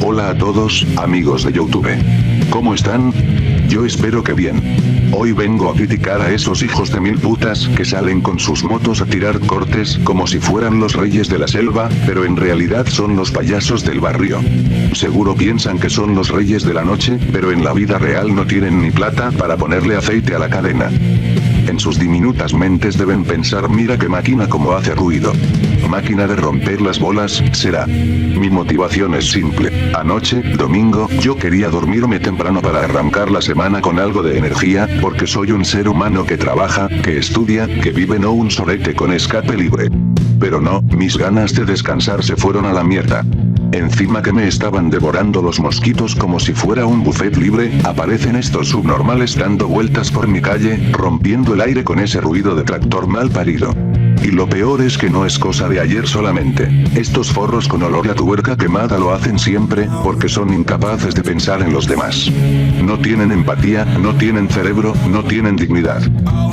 Hola a todos, amigos de YouTube. ¿Cómo están? Yo espero que bien. Hoy vengo a criticar a esos hijos de mil putas que salen con sus motos a tirar cortes como si fueran los reyes de la selva, pero en realidad son los payasos del barrio. Seguro piensan que son los reyes de la noche, pero en la vida real no tienen ni plata para ponerle aceite a la cadena. En sus diminutas mentes deben pensar: mira qué máquina como hace ruido. Máquina de romper las bolas, será. Mi motivación es simple. Anoche, domingo, yo quería dormirme temprano para arrancar la semana con algo de energía, porque soy un ser humano que trabaja, que estudia, que vive, no un sorete con escape libre. Pero no, mis ganas de descansar se fueron a la mierda. Encima que me estaban devorando los mosquitos como si fuera un buffet libre, aparecen estos subnormales dando vueltas por mi calle, rompiendo el aire con ese ruido de tractor mal parido. Y lo peor es que no es cosa de ayer solamente. Estos forros con olor a tuerca quemada lo hacen siempre, porque son incapaces de pensar en los demás. No tienen empatía, no tienen cerebro, no tienen dignidad.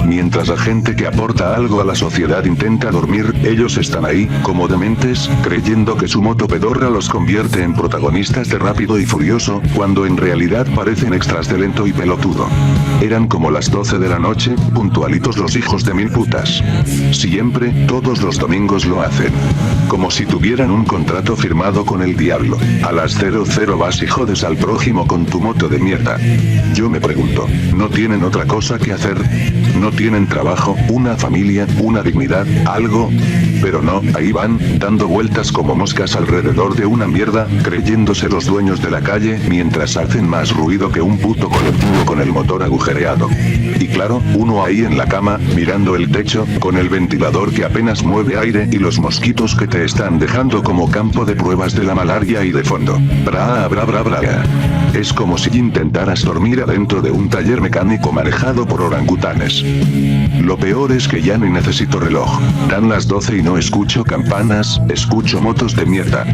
Mientras la gente que aporta algo a la sociedad intenta dormir, ellos están ahí, como dementes, creyendo que su moto pedorra los convierte en protagonistas de Rápido y Furioso, cuando en realidad parecen extras de Lento y Pelotudo. Eran como las 12 de la noche, puntualitos los hijos de mil putas. Siempre, todos los domingos lo hacen. Como si tuvieran un contrato firmado con el diablo. A las 00 vas y jodes al prójimo con tu moto de mierda. Yo me pregunto, ¿no tienen otra cosa que hacer? ¿No tienen trabajo, una familia, una dignidad, algo? Pero no, ahí van, dando vueltas como moscas alrededor de una mierda, creyéndose los dueños de la calle, mientras hacen más ruido que un puto colectivo con el motor agujereado. Y claro, uno ahí en la cama, mirando el techo, con el ventilador que apenas mueve aire y los mosquitos que te están dejando como campo de pruebas de la malaria y de fondo. Bra bra bra bra. Es como si intentaras dormir adentro de un taller mecánico manejado por orangutanes. Lo peor es que ya ni necesito reloj. Dan las 12 y no escucho campanas, escucho motos de mierda.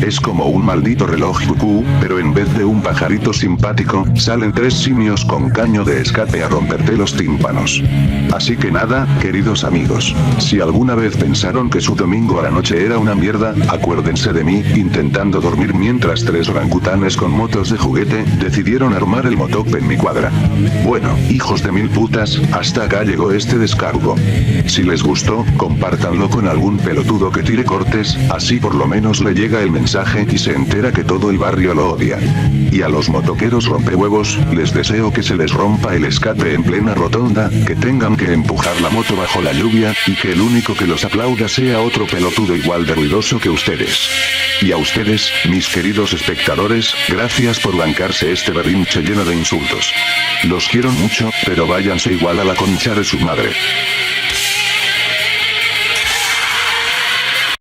Es como un maldito reloj cucú, pero en vez de un pajarito simpático, salen 3 simios con caño de escape a romperte los tímpanos. Así que nada, queridos amigos. Si alguna vez pensaron que su domingo a la noche era una mierda, acuérdense de mí, intentando dormir mientras 3 orangutanes con motos de juguete decidieron armar el motop en mi cuadra. Bueno, hijos de mil putas, hasta acá llegó este descargo. Si les gustó, compártanlo con algún pelotudo que tire cortes, así por lo menos le llega el mensaje y se entera que todo el barrio lo odia. Y a los motoqueros rompehuevos, les deseo que se les rompa el escape en plena rotonda, que tengan que empujar la moto bajo la lluvia, y que el único que los aplauda sea otro pelotudo igual de ruidoso que ustedes. Y a ustedes, mis queridos espectadores, gracias por bancarse este berrinche lleno de insultos. Los quiero mucho, pero váyanse igual a la concha de su madre.